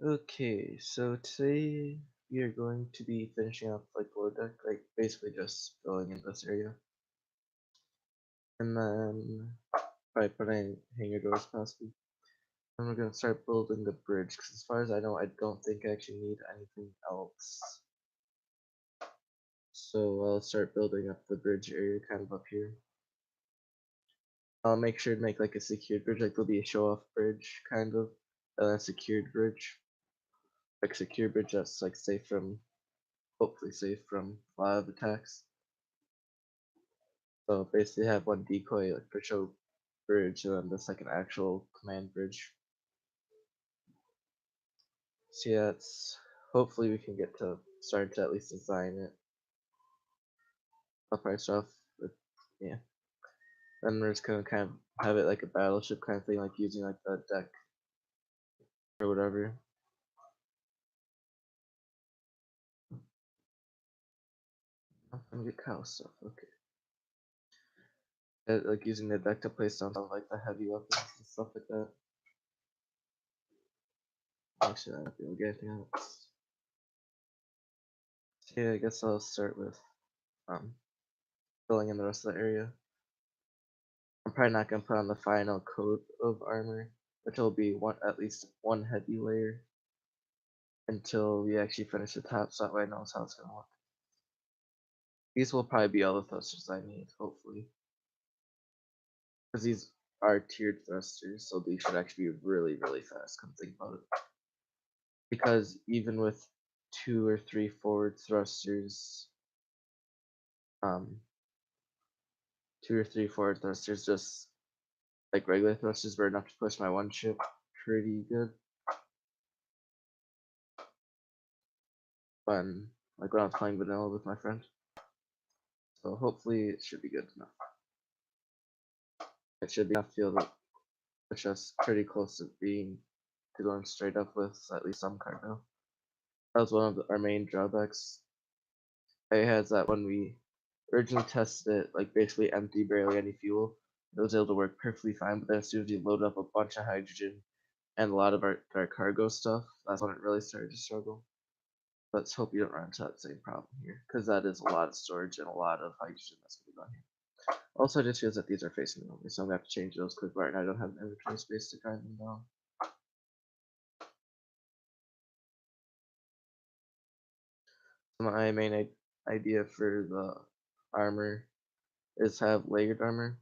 Okay, so today we are going to be finishing up like below deck, like basically just filling in this area. And then by putting hanger doors possibly. And we're gonna start building the bridge, because as far as I know, I don't think I actually need anything else. So I'll start building up the bridge area kind of up here. I'll make sure to make like a secured bridge, like there'll be a show off bridge kind of, and a secured bridge. Like secure bridge that's like safe from, hopefully safe from a lot of attacks. So basically have one decoy like for show bridge and then just like an actual command bridge. So yeah, it's hopefully we can get to start to at least design it. I'll probably start off with yeah. Then we're just gonna kind of have it like a battleship kind of thing, like using like the deck or whatever. I'm gonna get cow stuff, okay. Like using the deck to place down some like the heavy weapons and stuff like that. Actually I don't feel get anything else. So yeah, I guess I'll start with um filling in the rest of the area. I'm probably not gonna put on the final coat of armor, which will be one at least one heavy layer until we actually finish the top, so that way I know how it's gonna look. These will probably be all the thrusters I need, hopefully, because these are tiered thrusters, so these should actually be really fast. Come think about it, because even with 2 or 3 forward thrusters, um, 2 or 3 forward thrusters, just like regular thrusters, were enough to push my one ship pretty good. When when I was playing vanilla with my friend. So hopefully it should be good enough. It should be enough to that push us pretty close to being to going straight up with at least some cargo. That was one of our main drawbacks. I had that when we originally tested it, like basically empty, barely any fuel, it was able to work perfectly fine. But then as soon as you load up a bunch of hydrogen and a lot of our cargo stuff, that's when it really started to struggle. Let's hope you don't run into that same problem here, because that is a lot of storage and a lot of hydrogen that's going to be on here. Also, it just feels that these are facing me, so I'm gonna have to change those quick right now. I don't have inventory space to grind them down. My main idea for the armor is to have layered armor,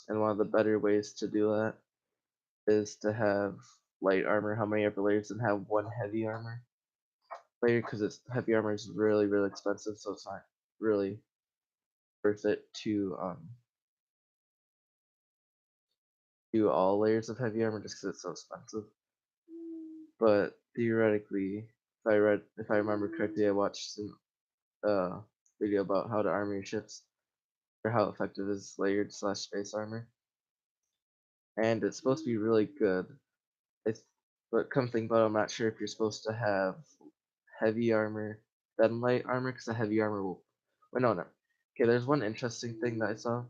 and one of the better ways to do that is to have light armor, how many upper layers, and have one heavy armor layer, because it's heavy armor is really expensive, so it's not really worth it to do all layers of heavy armor just because it's so expensive. But theoretically, if I remember correctly, I watched some uh, video about how to armor your ships or how effective is layered slash space armor, and it's supposed to be really good. It's, but come think about it, I'm not sure if you're supposed to have heavy armor then light armor, because the heavy armor will. Well, no. Okay, there's one interesting thing that I saw.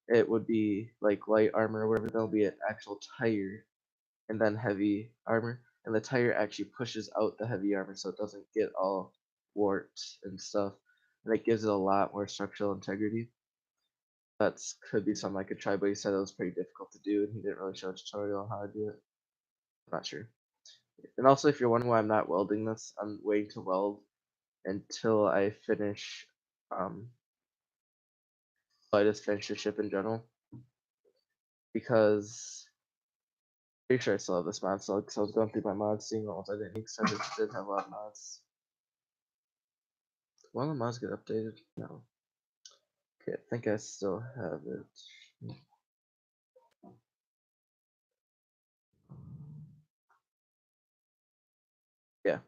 It would be like light armor or whatever. There'll be an actual tire and then heavy armor, and the tire actually pushes out the heavy armor so it doesn't get all warped and stuff, and it gives it a lot more structural integrity. That's could be something I could try, but he said it was pretty difficult to do, and he didn't really show a tutorial on how to do it. I'm not sure. And also, if you're wondering why I'm not welding this, I'm waiting to weld until I finish. Um, I just finish the ship in general because pretty sure I still have this mod still because I was going through my mods, seeing what ones I didn't need because I did have a lot of mods. One of the mods get updated? No. Okay, I think I still have it. Yeah,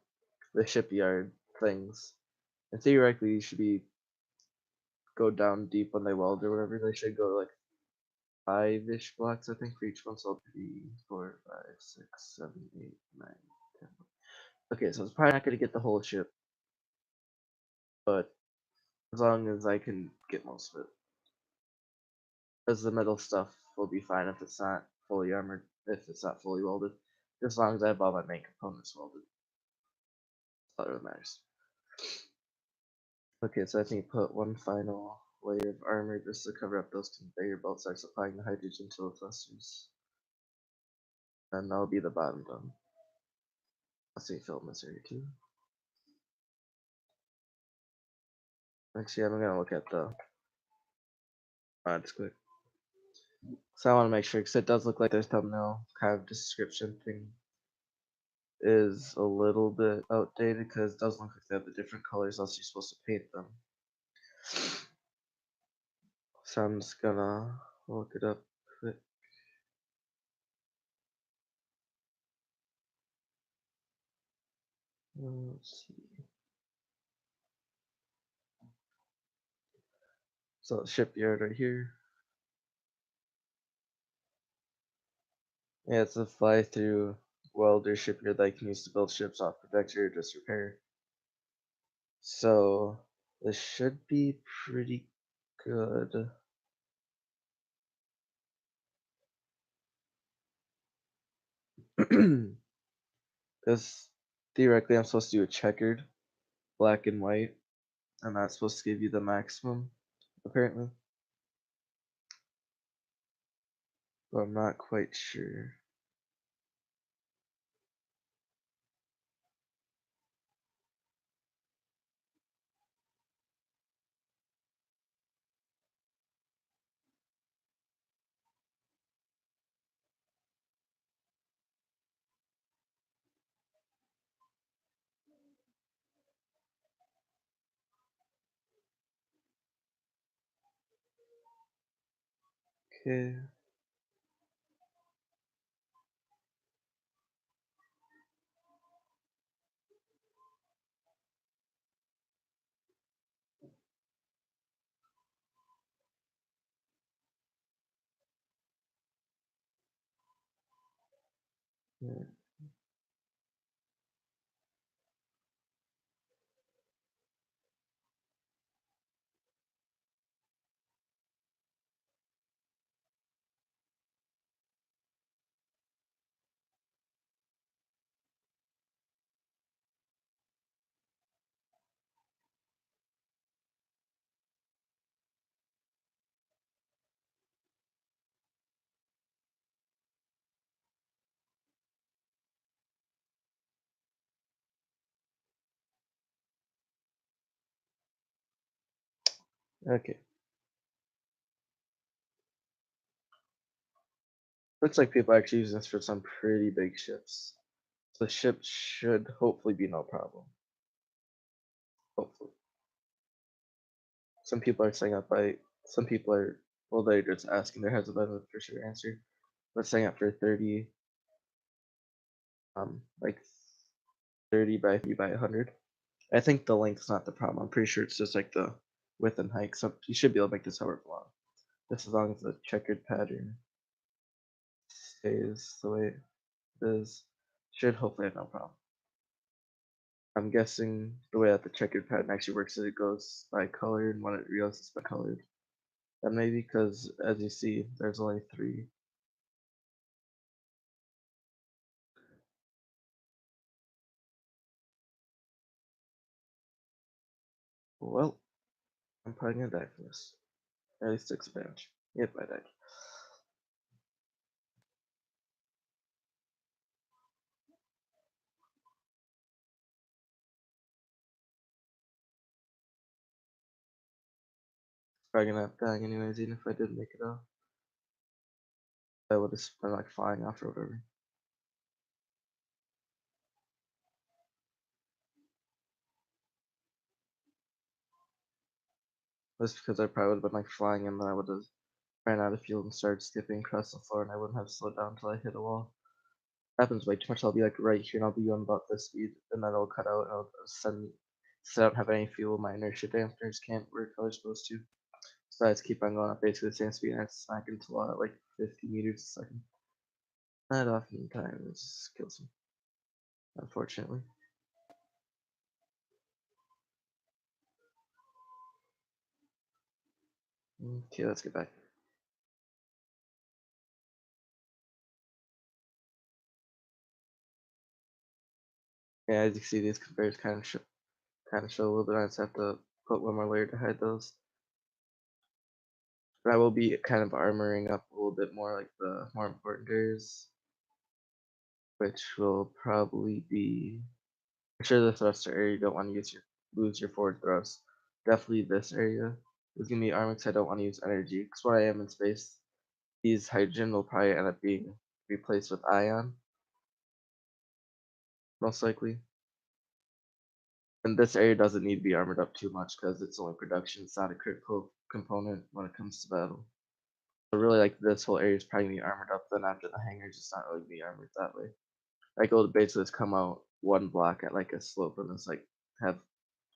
the shipyard things. And theoretically, you should be go down deep when they weld or whatever. They should go like 5-ish blocks, I think, for each one. So 3, 4, 5, 6, 7, 8, 9, 10. Okay, so it's probably not gonna get the whole ship, but as long as I can get most of it, because the metal stuff will be fine if it's not fully armored, if it's not fully welded, as long as I have all my main components welded. all that really matters. Okay, so I think put one final layer of armor just to cover up those conveyor belts that are supplying the hydrogen to the thrusters. And that'll be the bottom done. Let's see film this area too. Actually, I'm gonna look at the mods quick. So I want to make sure, because it does look like their thumbnail kind of description thing is a little bit outdated, because it doesn't look like they have the different colors unless you're supposed to paint them. So I'm just gonna look it up quick. Let's see. So shipyard right here. Yeah, it's a fly through welder shipyard that you can use to build ships off production or just repair. So this should be pretty good. Because theoretically I'm supposed to do a checkered, black and white, and that's supposed to give you the maximum, apparently. But I'm not quite sure. Okay. Yeah. Okay. Looks like people are actually using this for some pretty big ships. So the ship should hopefully be no problem. Hopefully. Some people are saying up by some people are well they're just asking, there hasn't been a for sure answer. But saying up for 30 like 30 by 30 by 100. I think the length's not the problem. I'm pretty sure it's just like the width and height. So you should be able to make this however long. Just as long as the checkered pattern stays the way it is. Should hopefully have no problem. I'm guessing the way that the checkered pattern actually works is it goes by color, and when it realizes it's by colored. And maybe because, as you see, there's only 3. Well, I'm probably gonna die for this. At least expansion. Yep, I died. Probably gonna end up dying anyways, even if I did make it off. I would have been like flying off or whatever. That's because I probably would have been like flying and then I would have ran out of fuel and started skipping across the floor and I wouldn't have slowed down until I hit a wall. Happens way too much. I'll be like right here and I'll be going about this speed and then it'll cut out and it'll send me. So I don't have any fuel. My inertia dampers can't work how they're supposed to. So I just keep on going at basically the same speed and I smack into a lot at like 50 meters a second. That oftentimes kills me, unfortunately. Okay, let's get back. Yeah, as you can see, these conveyors kind of show a little bit. I just have to put one more layer to hide those. But I will be kind of armoring up a little bit more, like the more important areas, which will probably be for sure the thruster area. You don't want to lose your forward thrust. Definitely this area is gonna be arming, 'cause I don't want to use energy. Because where I am in space, these hydrogen will probably end up being replaced with ion, most likely. And this area doesn't need to be armored up too much because it's only production. It's not a critical component when it comes to battle. So really, like this whole area is probably gonna be armored up. Then after the hangars, it's not really gonna be armored that way. Like it'll basically just come out one block at like a slope and it's like have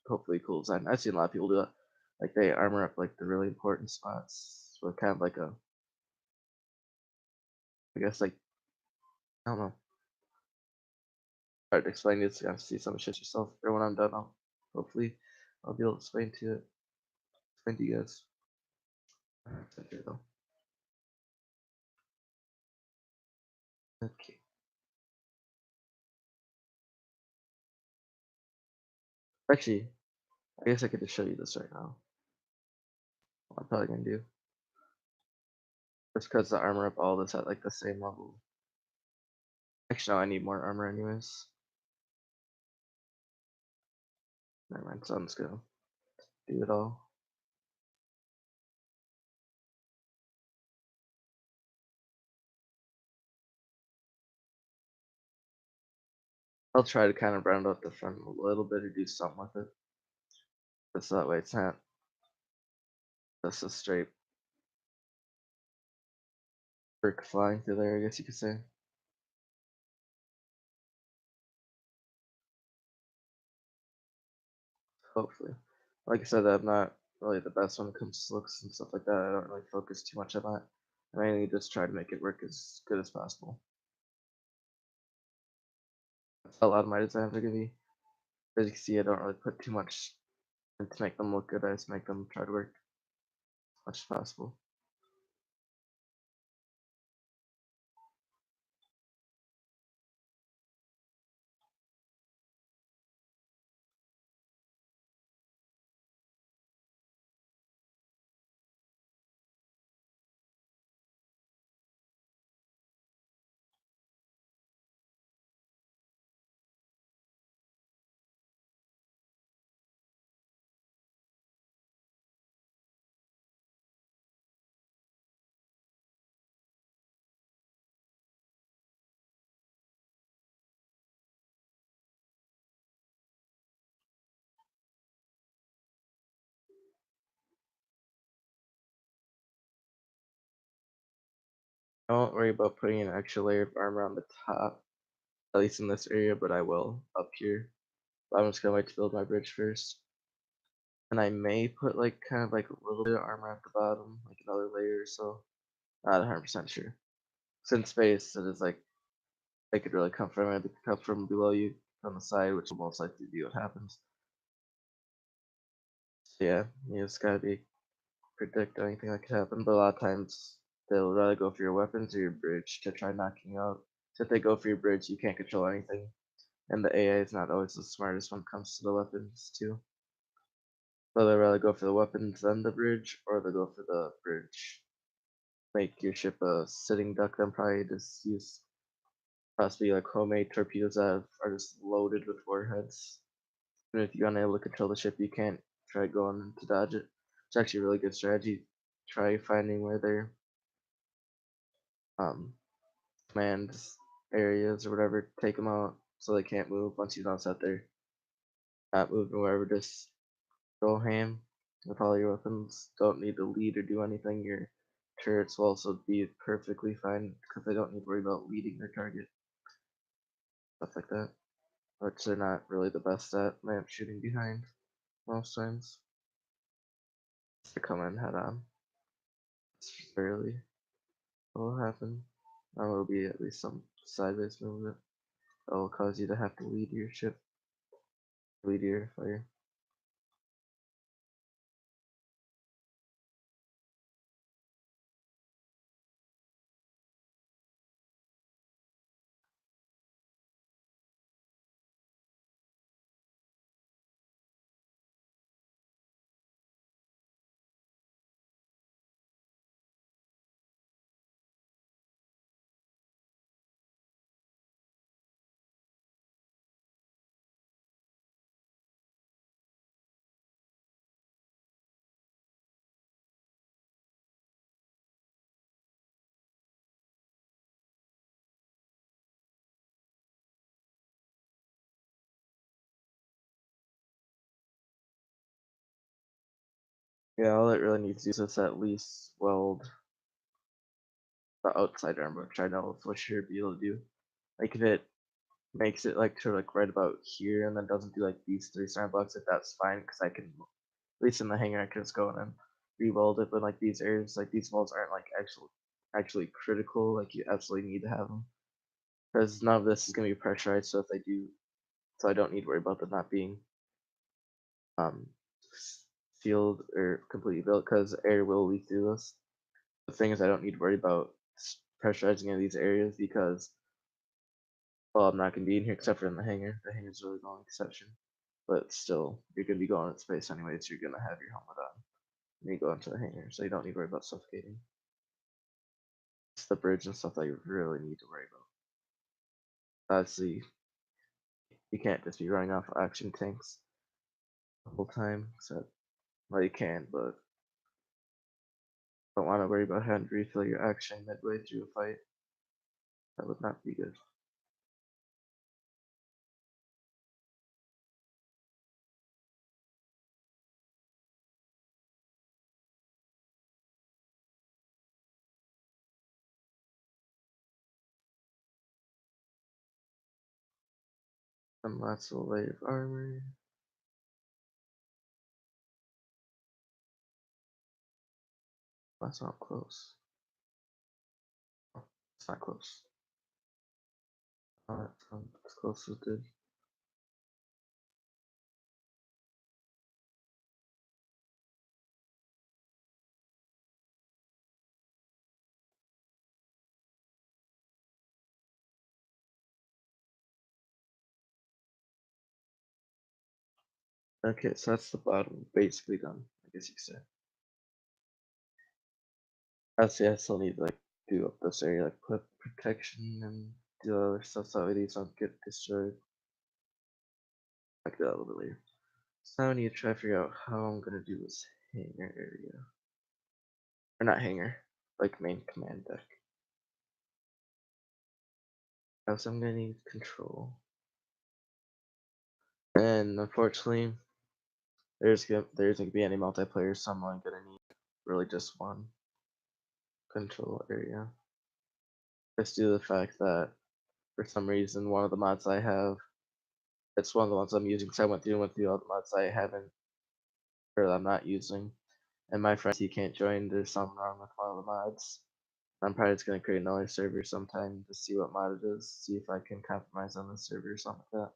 hopefully cool design. I've seen a lot of people do that. Like they armor up like the really important spots with kind of like a, I guess like I don't know. Hard to explain this. You have to see some shit yourself. Or when I'm done, hopefully I'll be able to explain to you guys. Okay, though. Okay. Actually, I guess I could just show you this right now. What I'm probably gonna do. Just because the armor up all this at like the same level. Actually, no, I need more armor anyways. Never mind, so I'm just gonna do it all. I'll try to kind of round out the front a little bit or do something with it. Just so that way it's not just a straight brick flying through there, I guess you could say. Hopefully. Like I said, I'm not really the best when it comes to looks and stuff like that. I don't really focus too much on that. I mainly just try to make it work as good as possible. That's how a lot of my designs are gonna be. As you can see, I don't really put too much to make them look good. I just make them try to work as much as possible. I won't worry about putting an extra layer of armor on the top, at least in this area, but I will up here. I'm just gonna wait to build my bridge first. And I may put like kind of like a little bit of armor at the bottom, like another layer or so. Not 100% sure. Since space, it is like they could really come from it. They could come from below you on the side, which will most likely be what happens. So yeah, you just gotta be predict anything that could happen. But a lot of times they'll rather go for your weapons or your bridge to try knocking you out. So if they go for your bridge, you can't control anything, and the AI is not always the smartest when it comes to the weapons too. So they'll rather go for the weapons than the bridge, or they'll go for the bridge. Make your ship a sitting duck, then probably just use possibly like homemade torpedoes that are just loaded with warheads. And if you're unable to control the ship, you can't try going to dodge it. It's actually a really good strategy. Try finding where their um, command areas or whatever, take them out so they can't move. Once you notice that they're not moving wherever, just go ham with all your weapons. Don't need to lead or do anything. Your turrets will also be perfectly fine because they don't need to worry about leading their target. Stuff like that. Which they're not really the best at lamp shooting behind most times. To come in head on. It's rarely will happen. Or will be at least some sideways movement that will cause you to have to lead your ship, lead your fire. Yeah, all it really needs to do is at least weld the outside arm, which I know for sure be able to do. Like if it makes it like sort of like right about here and then doesn't do like these three center blocks, if that's fine, because I can at least in the hanger I can just go in and re-weld it. But like these areas, like these welds aren't like actually critical. Like you absolutely need to have them because none of this is gonna be pressurized. So if they do, so I don't need to worry about them not being um sealed or completely built because air will leak through this. The thing is, I don't need to worry about pressurizing any of these areas because, well, I'm not going to be in here except for in the hangar. The hangar's really the only exception. But still, you're going to be going in space anyway, so you're going to have your helmet on when you go into the hangar, so you don't need to worry about suffocating. It's the bridge and stuff that you really need to worry about. Obviously, you can't just be running off action tanks the whole time, so, well, you can, but don't want to worry about having to refill your action midway through a fight. That would not be good. And lots of layer of armor. That's not close. Oh, it's not close. It's close as good. Okay, so that's the bottom basically done, I guess you could say. Actually, I still need to like do up this area, like put protection and do other stuff so that these don't get destroyed. I can do that a little bit later. So now I need to try to figure out how I'm gonna do this hangar area. Or not hangar, like main command deck. So I'm gonna need control. And unfortunately, there isn't gonna be any multiplayer, so I'm only gonna need really just one control area. Just due to the fact that for some reason one of the mods I have, it's one of the ones I'm using because I went through all the mods I haven't or that I'm not using. And my friend he can't join, there's something wrong with one of the mods. I'm probably just gonna create another server sometime to see what mod it is, see if I can compromise on the server or something like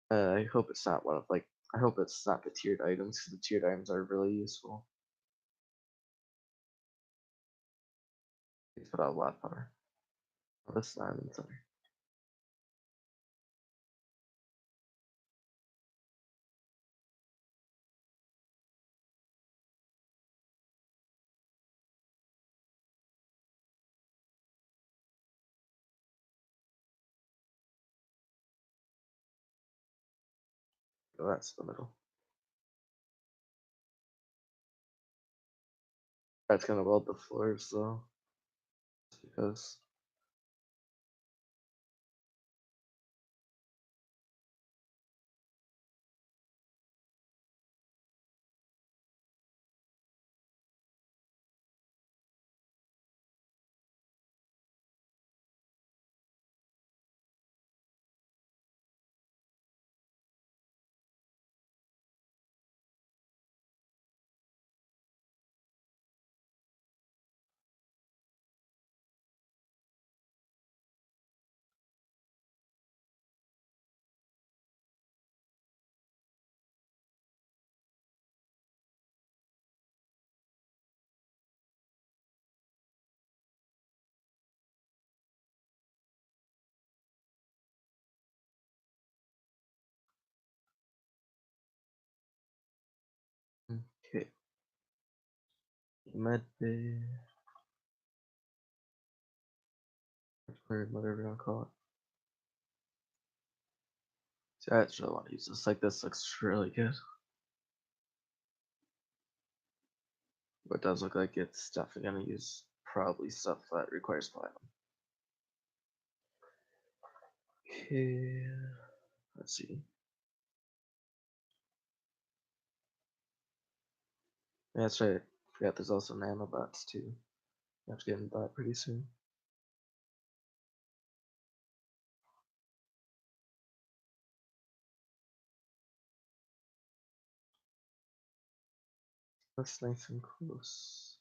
that. I hope it's not one of like I hope it's not the tiered items because the tiered items are really useful. They put out a lot of power. Oh, this is not inventory. Oh, that's the middle. That's gonna weld the floors though, because okay. Med bay, or whatever you wanna call it. See, I just really want to use this. Like this looks really good. But it does look like it's definitely gonna use probably stuff that requires platinum. Okay, let's see. Yeah, that's right. Forgot there's also nanobots too. You have to get into that pretty soon. That's nice and close.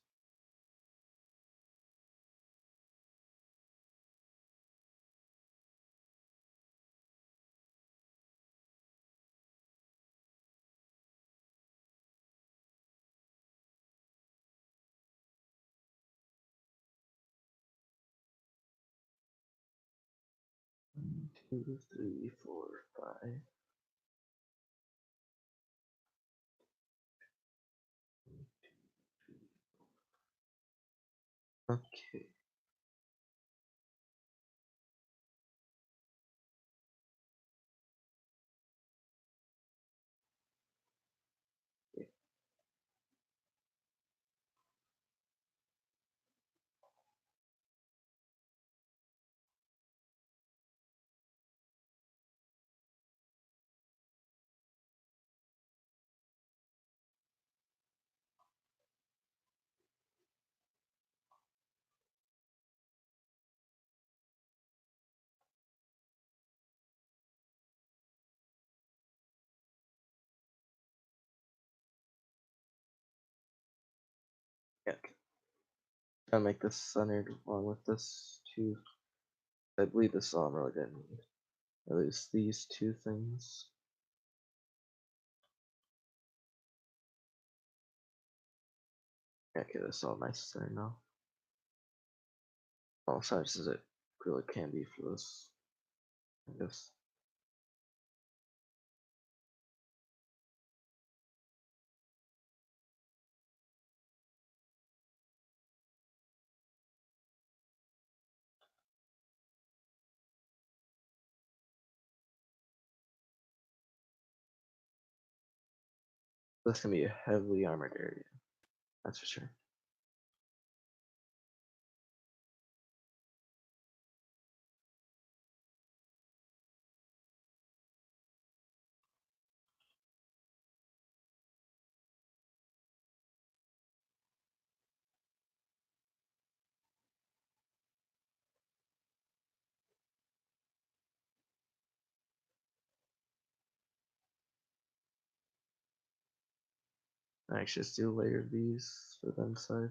One, two, three, four, five. Okay. Yeah. Gotta make this centered along with this too. I believe this all I'm really gonna need. At least these two things. Yeah, okay, that's all nice there now. All sides as it really can be for this, I guess. This can be a heavily armored area, that's for sure. I actually just do layer these for the inside.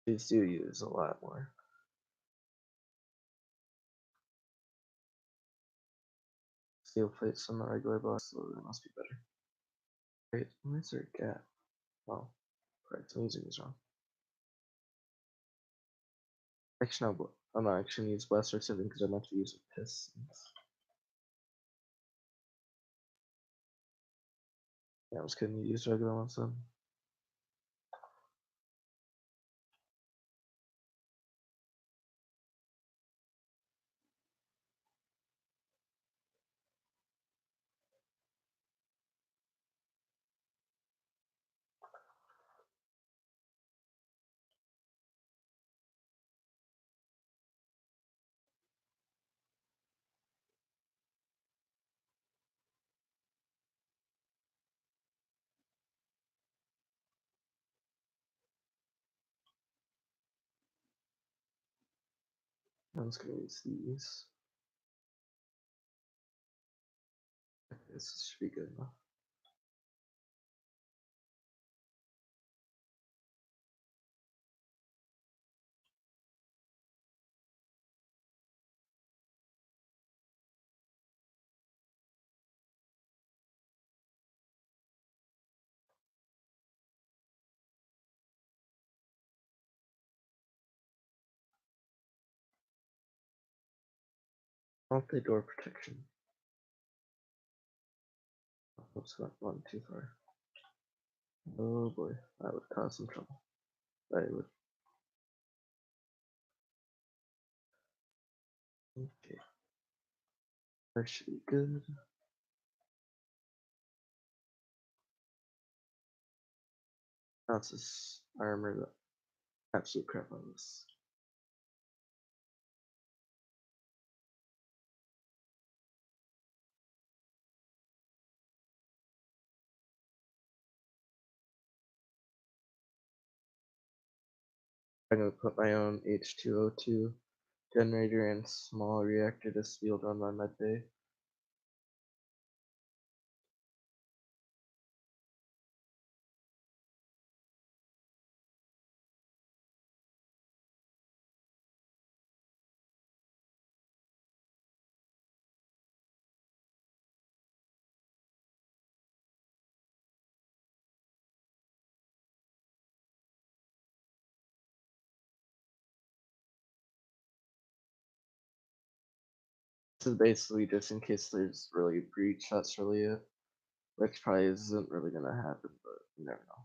These do use a lot more steel plates than the regular boss, so that must be better. Wait, why is there a gap? Oh, correct, I'm using these wrong. Actually, no, I'm not actually gonna use blaster something because I meant to use with pistons. Yeah, I was gonna use regular ones then. I'm just gonna use these. Okay, this should be good enough. Multi door protection. Oops, went one too far. Oh boy, that would cause some trouble. That would. Okay, that should be good. That's this armor that absolute crap on this. I'm gonna put my own H2O2 generator and small reactor to field run my med bay. This is basically just in case there's really a breach, that's really it. Which probably isn't really gonna happen, but you never know.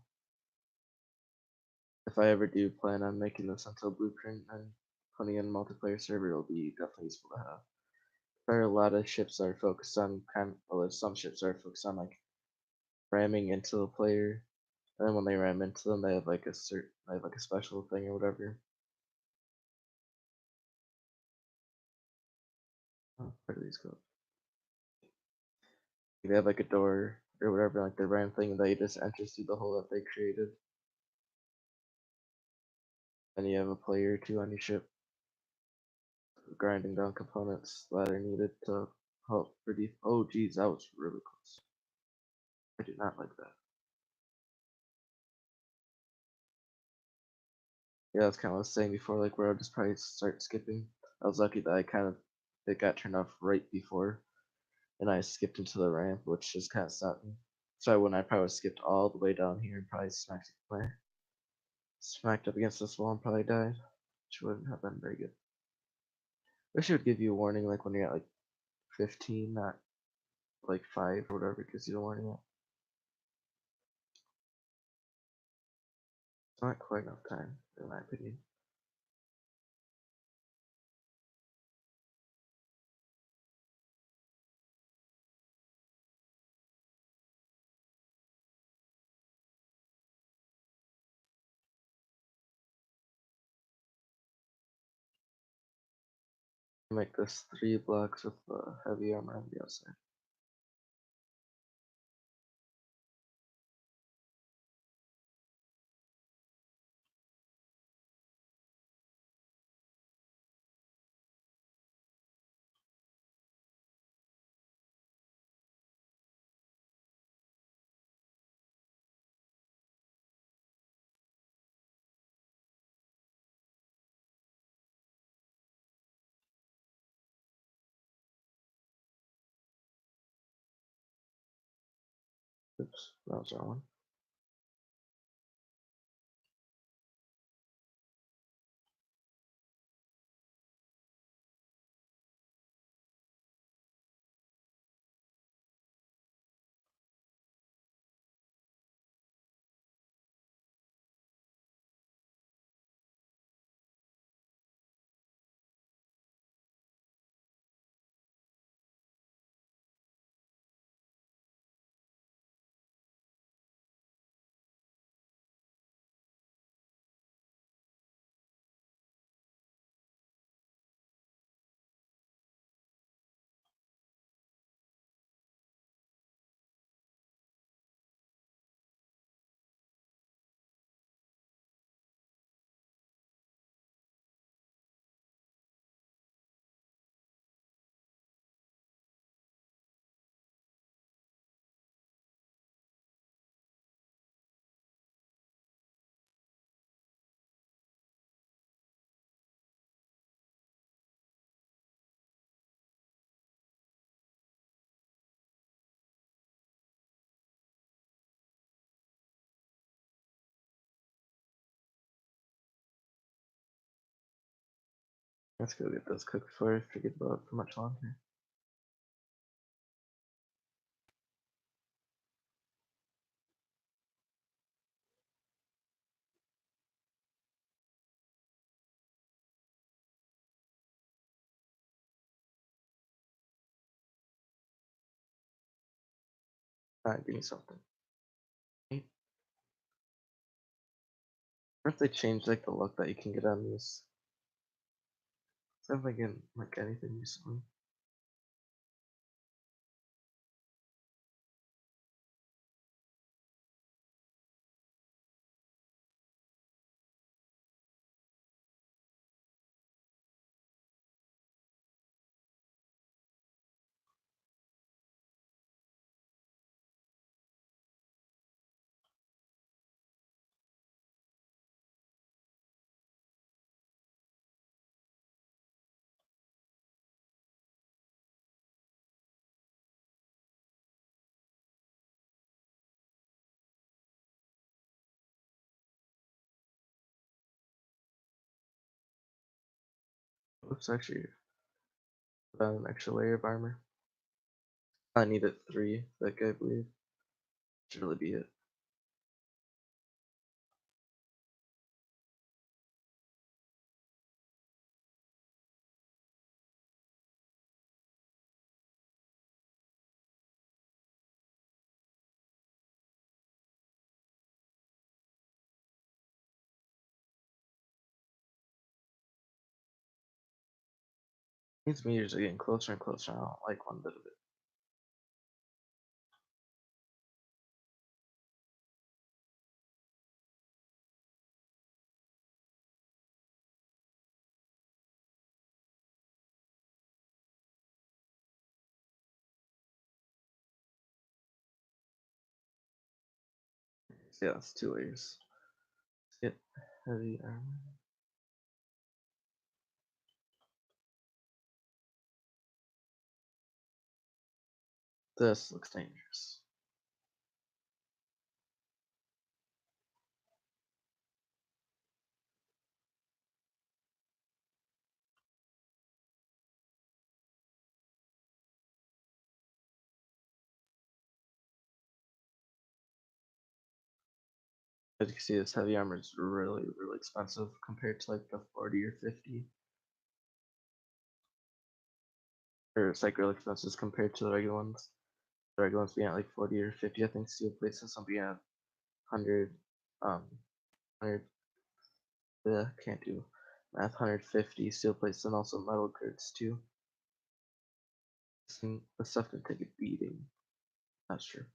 If I ever do plan on making this into a blueprint and putting in a multiplayer server, it'll be definitely useful to have. There are a lot of ships that are focused on well, there's some ships that are focused on like ramming into the player, and then when they ram into them, they have like a special thing or whatever. Oh, where do these go? They have like a door or whatever, like the ram thing that you just enters through the hole that they created. And you have a player or two on your ship grinding down components that are needed to help reduce. Oh, geez, that was really close. I do not like that. Yeah, that's kind of what I was saying before, like where I'll just probably start skipping. I was lucky that it got turned off right before, and I skipped into the ramp, which just kind of stopped me. So when I probably skipped all the way down here and probably smacked up against this wall and probably died, which wouldn't have been very good. Wish it would give you a warning like when you're at like 15, not like 5 or whatever, gives you the warning. It's not quite enough time, in my opinion. Make this 3 blocks with heavy armor on the outside. Oops, that was the wrong one. Let's go get those cooked before I forget about it for much longer. Alright, give me something. What if they change like the luck that you can get on these? Have I get like anything recently? Let's actually put on an extra layer of armor. I needed 3, like I believe. Should really be it. These meters are getting closer and closer. I don't like one bit of it. So yeah, that's 2 layers. Let's get heavy armor. This looks dangerous. As you can see, this heavy armor is really, really expensive compared to like the 40 or 50. Or it's like really expensive compared to the regular ones. The regular ones being at like 40 or 50. I think steel plates and some being at 100, 100, yeah, can't do math, 150 steel plates and also metal grids too. The stuff can take a beating. That's true.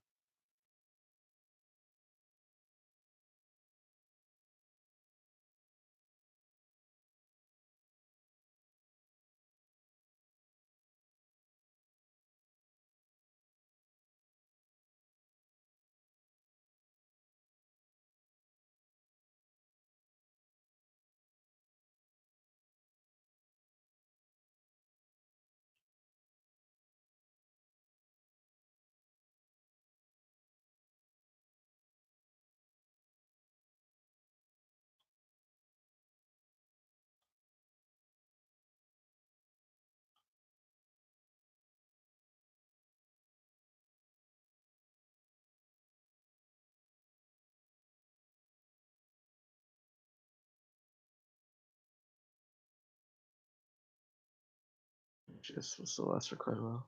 Just was still last for quite a while.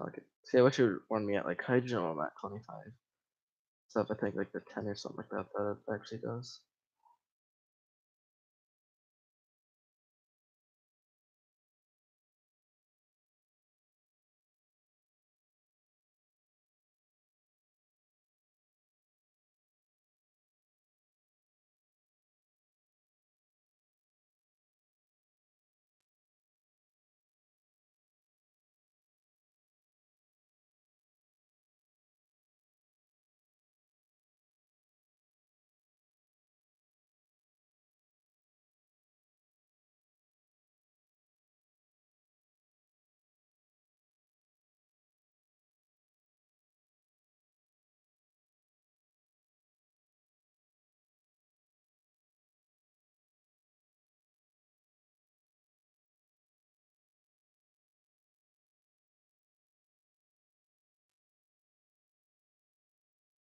Okay. See, I wish you would warn me at like hydrogen. I'm at 25. So if I think like the 10 or something like that, that it actually does.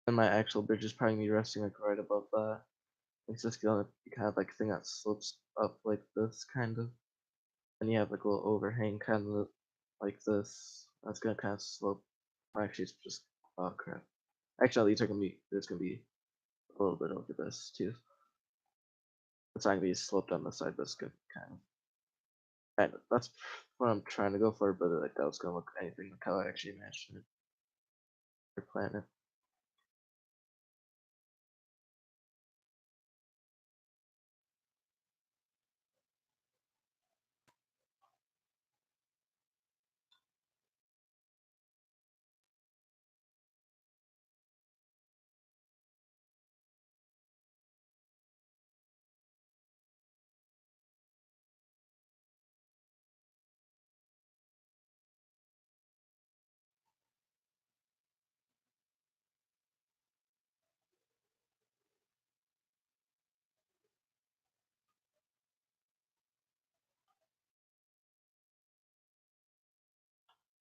And my actual bridge is probably me resting like right above that. It's just gonna have like a thing that slopes up like this kind of. And you have like a little overhang kind of like this. That's gonna kind of slope. Actually, it's just, oh crap. Actually, these are gonna be, there's gonna be a little bit over this too. It's not gonna be sloped on the side, but it's good kind of. And that's what I'm trying to go for, but like that was gonna look anything like how I actually imagined it. Or plan it.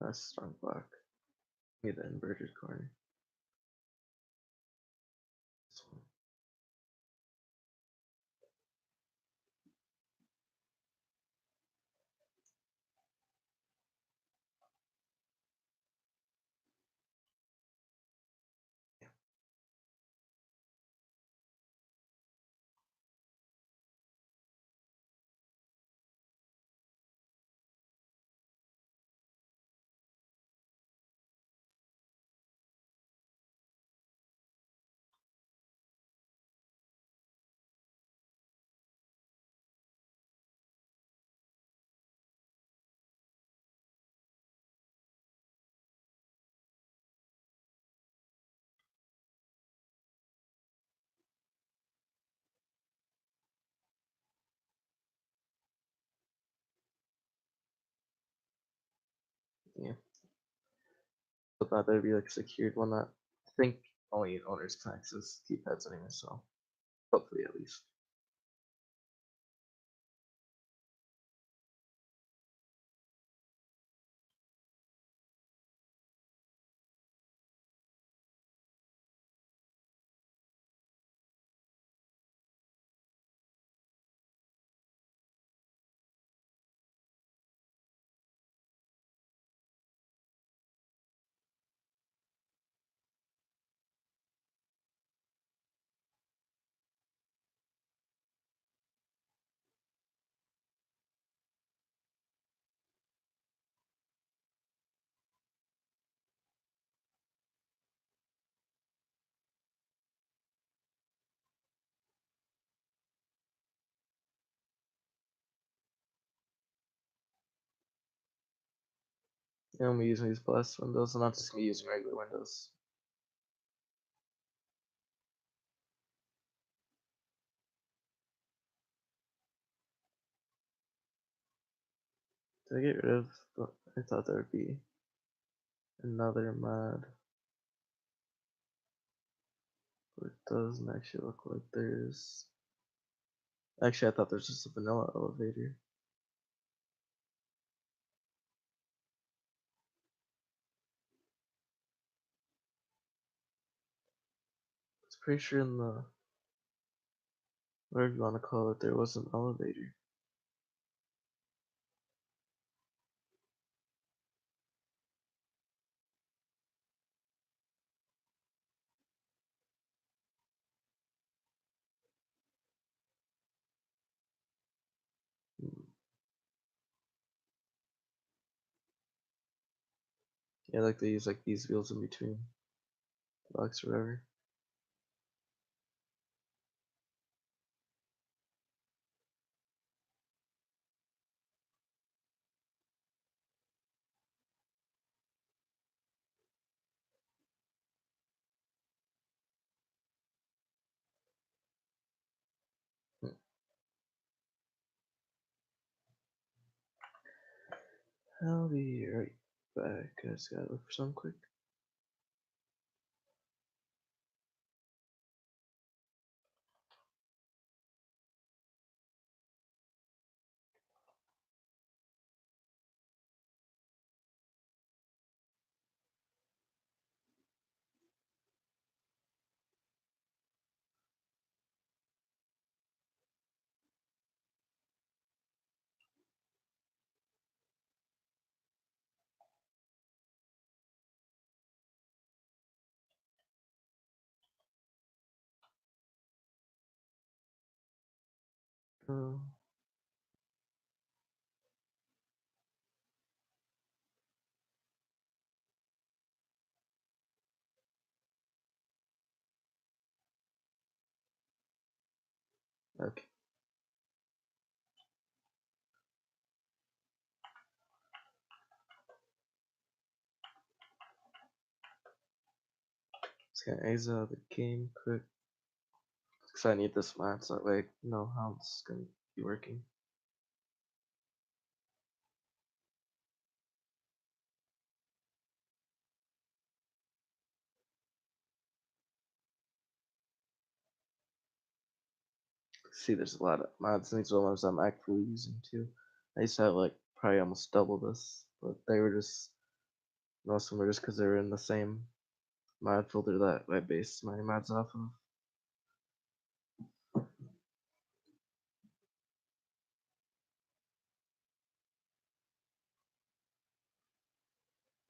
That's strong block. Need the inverted corner. This one. Yeah. But that there'd be like a secured one that I think only owners can access keypads anyway, so hopefully at least. And I'm using these blast windows, and not just me using regular windows. Did I get rid of? I thought there would be another mod, but it doesn't actually look like there's. Actually, I thought there's just a vanilla elevator. I was pretty sure in the whatever you want to call it, there was an elevator. Hmm. Yeah, like they use like these wheels in between blocks or whatever. Hmm. I'll be right back. I just gotta look for some quick. Oh, okay. Just gonna exit out of the game quick. Because I need this mod so that way I know how it's gonna be working. See, there's a lot of mods in these ones I'm actively using too. I used to have like probably almost double this, but they were just Most of them were just because they were in the same mod folder that I based my mods off of.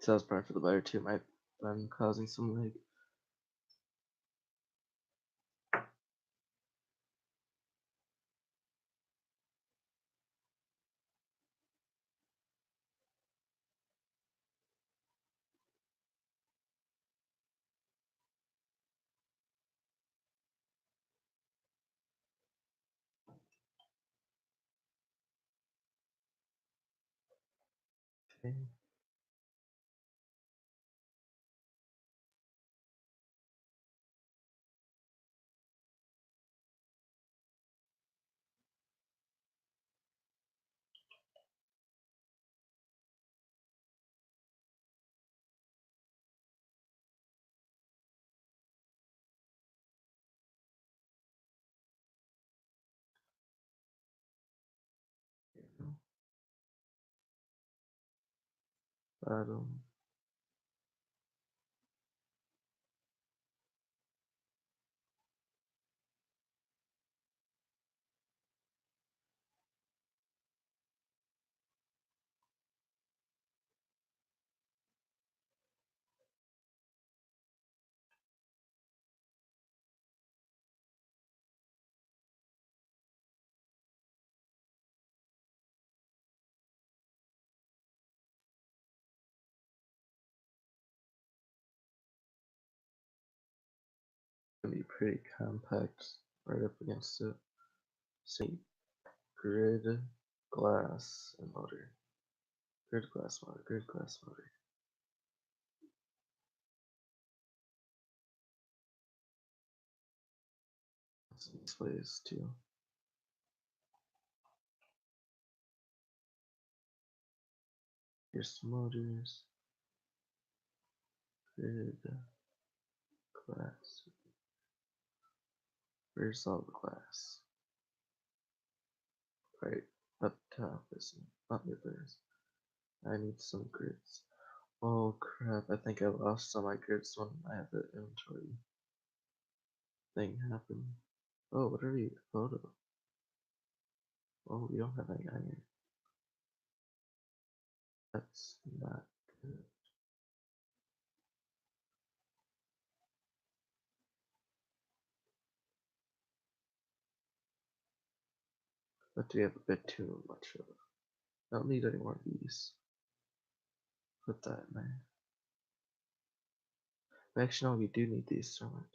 So that was part for the better too. Might been causing some lag. Okay. Bottom. Gonna be pretty compact right up against it. See, grid, glass, and motor. Grid, glass, motor. Grid, glass, motor. Some displays too. Here's some motors. Grid, glass. Where's all the glass? Right up top, isn't it? Oh, yeah, there is. I need some grids. Oh crap, I think I lost all my grids when I had the inventory thing happen. Oh, what are we? Photo. Oh, we don't have any iron. That's not good. But we have a bit too much of it. I don't need any more of these. Put that in there. Actually, no, we do need these so much.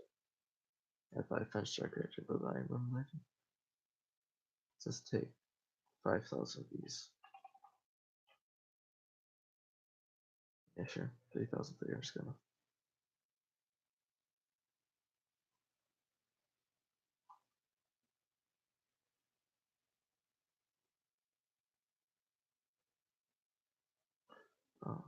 If I fence tracker to the Iron One Legend. Let's take 5,000 of these. Yeah, sure. 3,300 is gonna. Oh,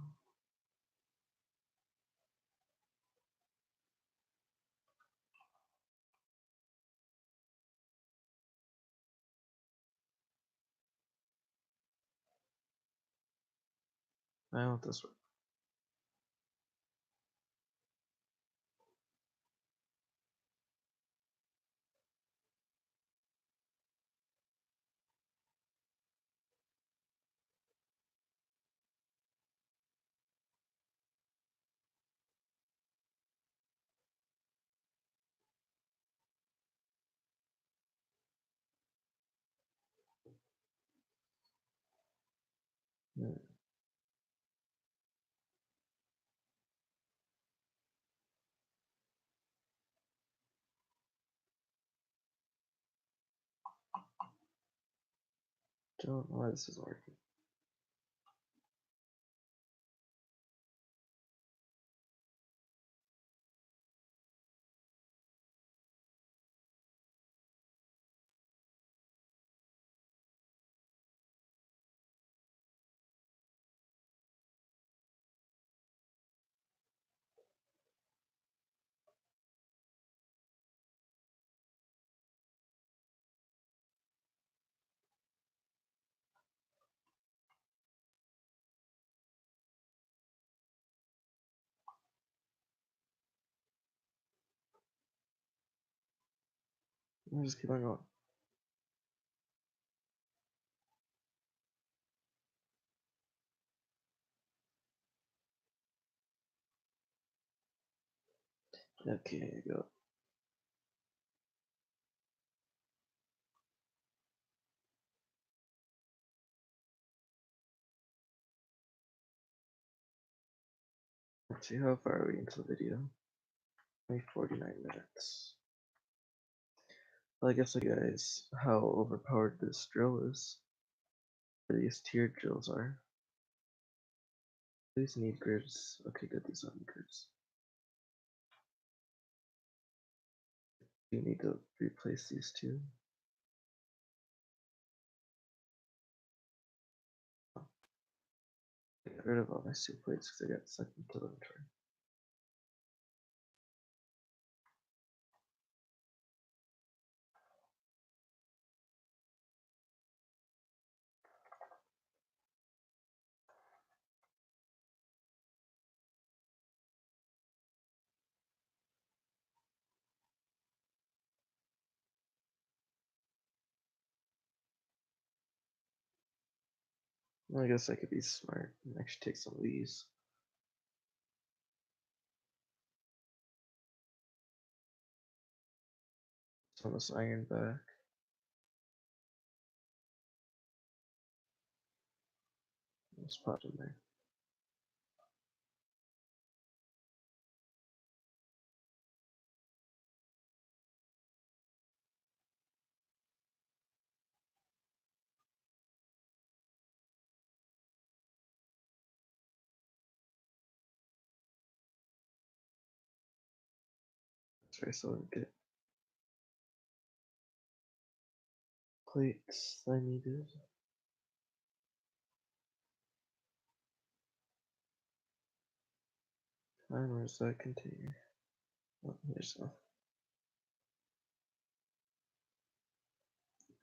I want this one. Yeah. Don't know why this is working. I'll just keep on going. Okay, go. Let's see how far are we into the video. Only 49 minutes. Well, I guess I guys how overpowered this drill is. These tiered drills are. These need grids. Okay, good, these don't need grids. You need to replace these two. Get rid of all my soup plates because I got stuck into the inventory. Well, I guess I could be smart and actually take some of these. Some of this iron back. Let's pop in there. That's right, so I get plates I needed. And where's that container? Oh, here's one.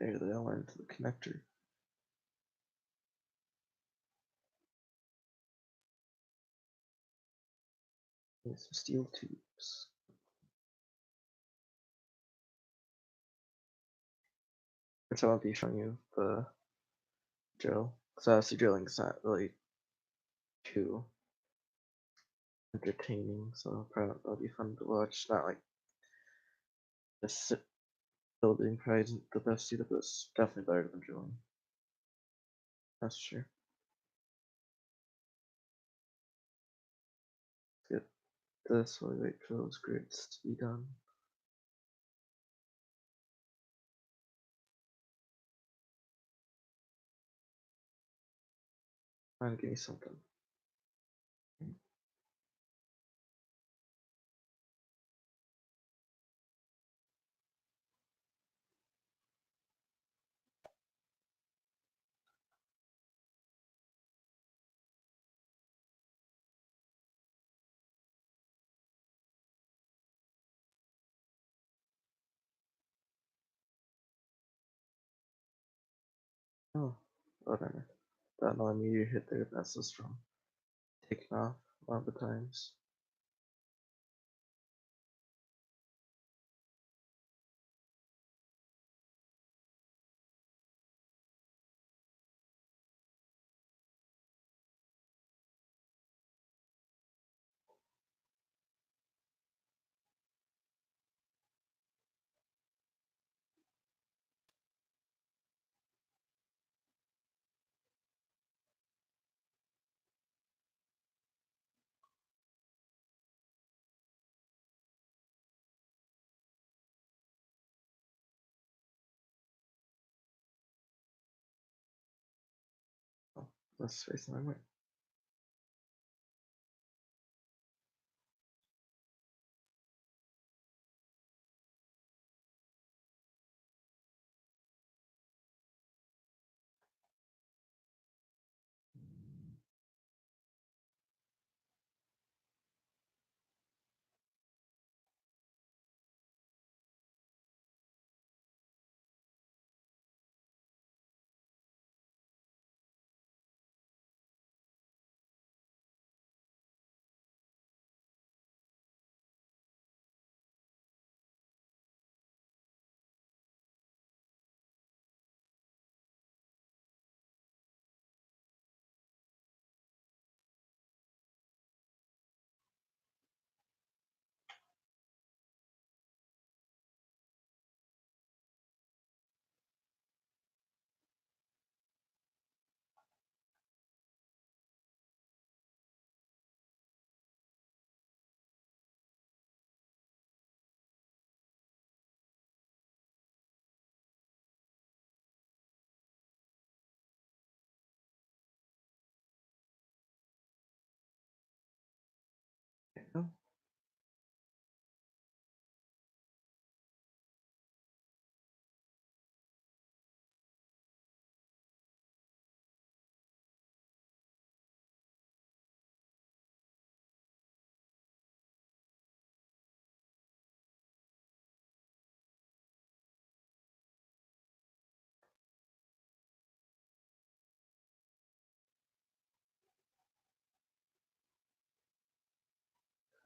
There, they all went into the connector. Need some steel tubes. Which I won't be showing you the drill. Because obviously drilling is not really too entertaining, so probably that'll be fun to watch. Not like just building probably isn't the best either, but it's definitely better than drilling. That's sure. Let's get this while we wait for those grids to be done. Trying to give me something. Oh, whatever. That another meteor hit there, that's just from taking off one of the times. Oh, let's face my way.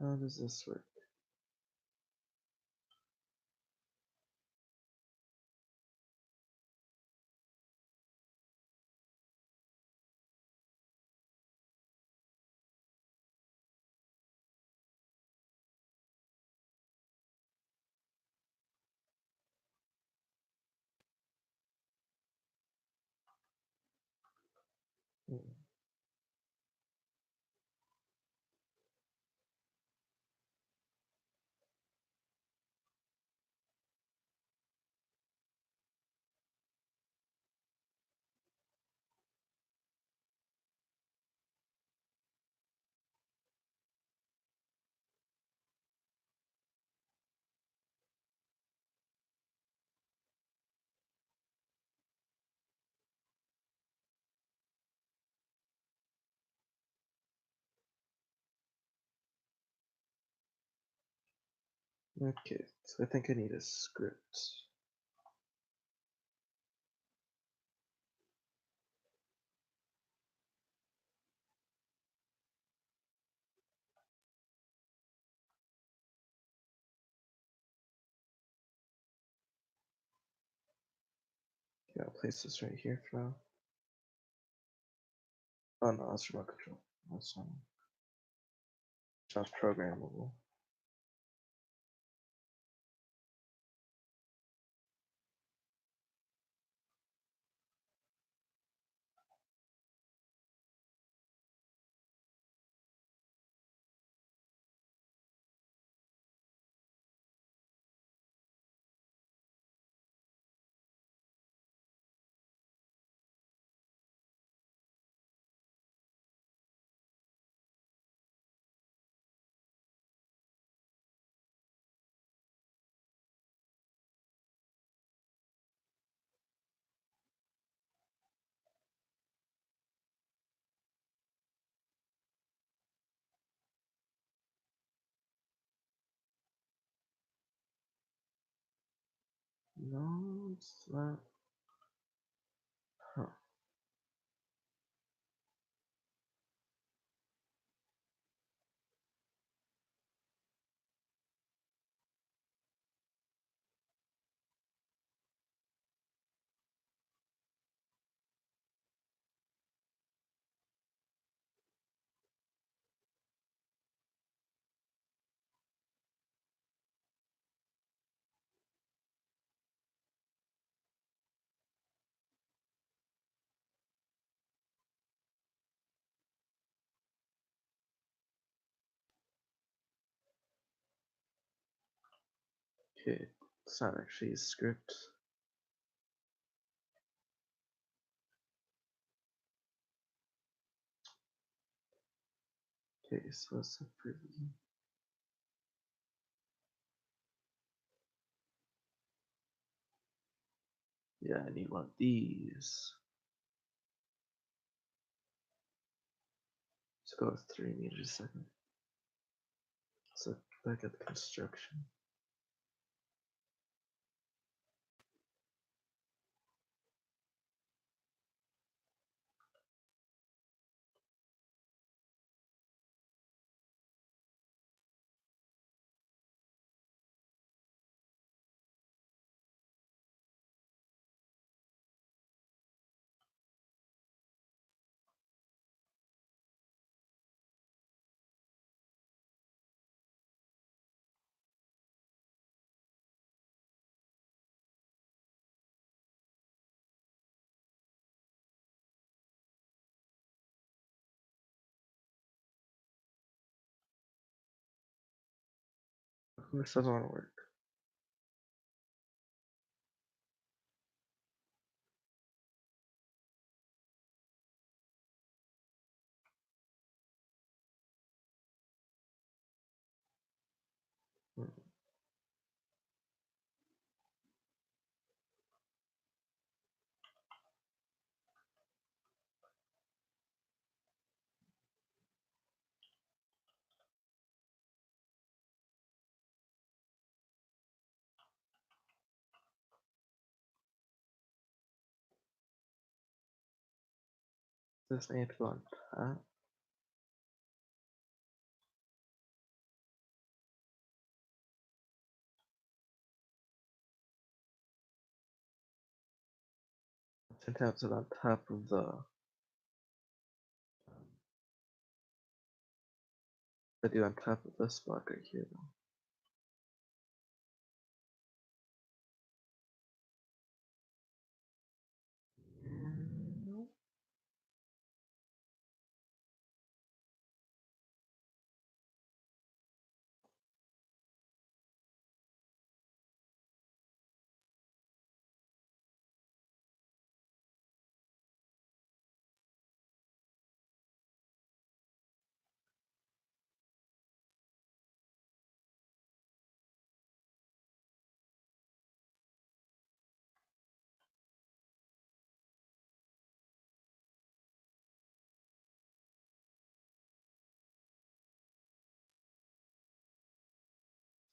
How does this work? Hmm. Okay, so I think I need a script. Yeah, I'll place this right here for now. Oh no, that's remote control. That's programmable. No, it's not. Huh. Okay, it's not actually a script. Okay, so what's the preview? Yeah, I need one of these. Let's go with 3 meters a second. So back at the construction. This doesn't want to work. Hmm. This need to go on top. 10 taps it on top of I do on top of this block right here though.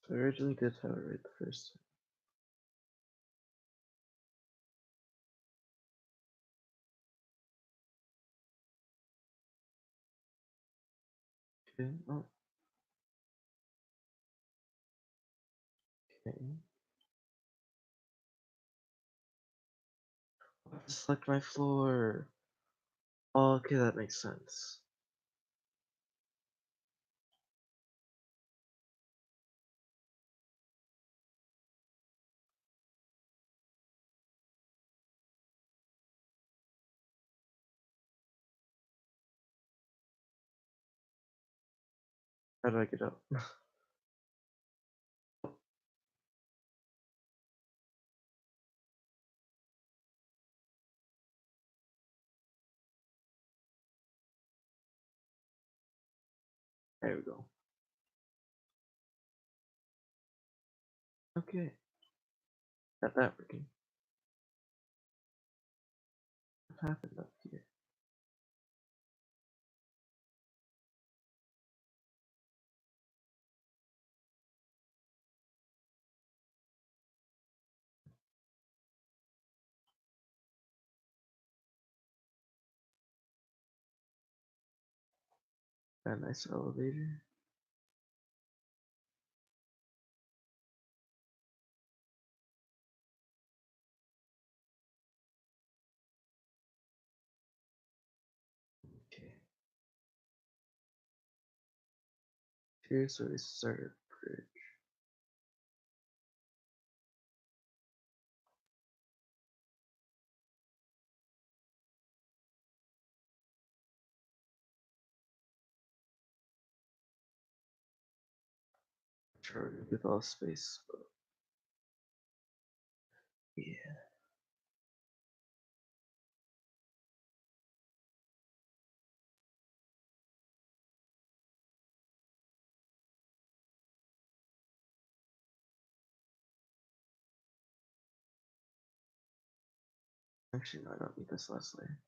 So I originally did have it right the first time. Okay, oh, okay. Select my floor. Oh, okay, that makes sense. How do I get up? There we go. Okay, got that working. What happened up here? Got a nice elevator. Okay, here's where we started bridge. Sure, with all space, but yeah. Actually, no, I don't need this last layer.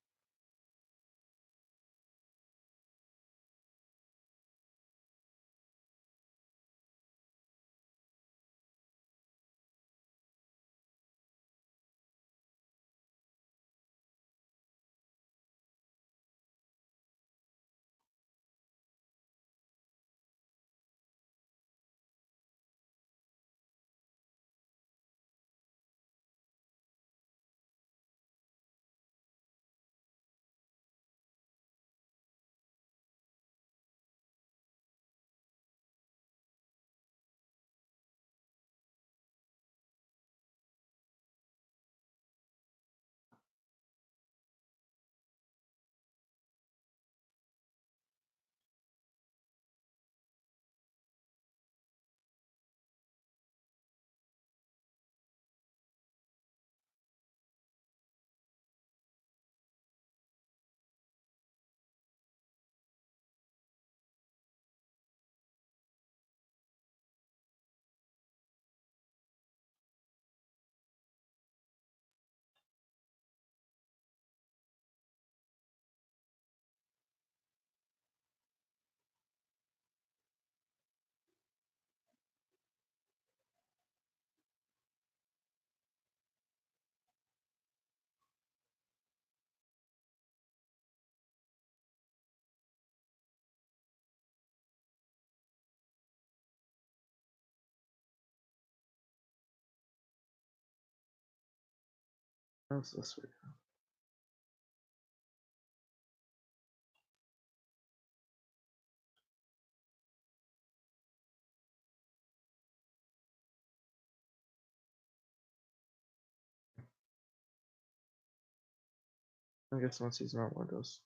How's this way? I guess once he's on Windows.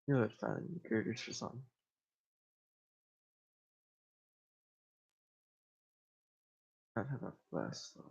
You would find characters for some. I'd have a blast though.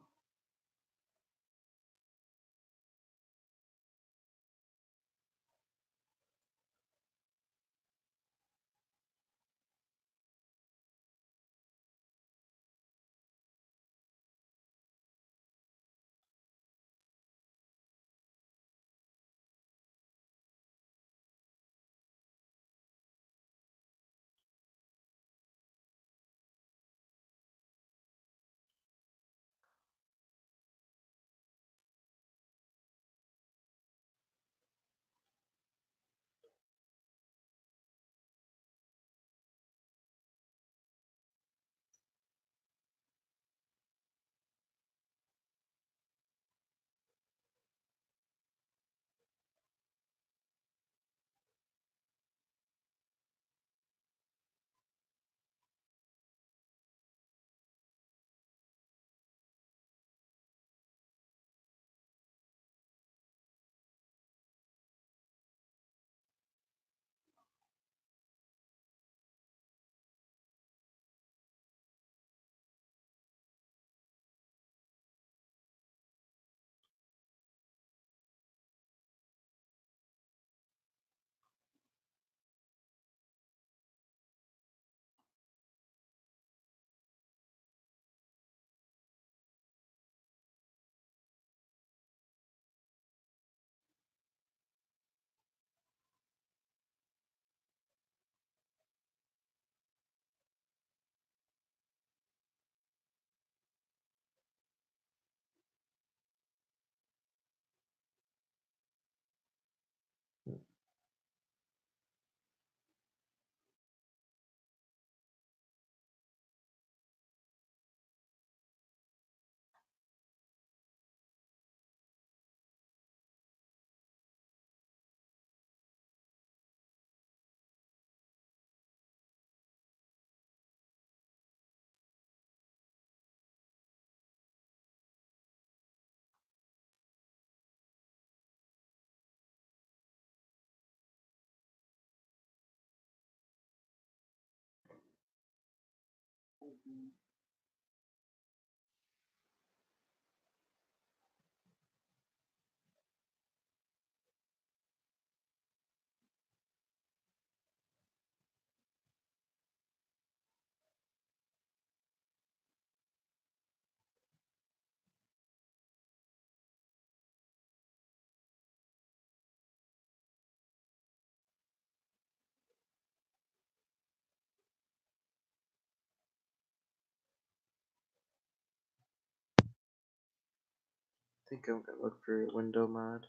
I think I'm gonna look for a window mod,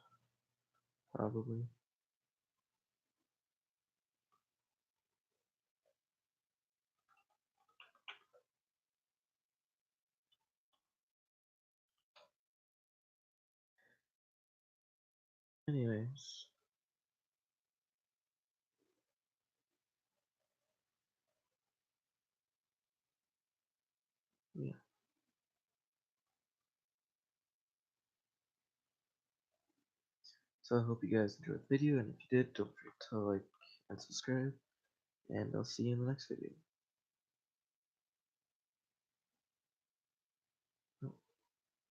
probably. Anyways, yeah. So I hope you guys enjoyed the video, and if you did, don't forget to like and subscribe, and I'll see you in the next video.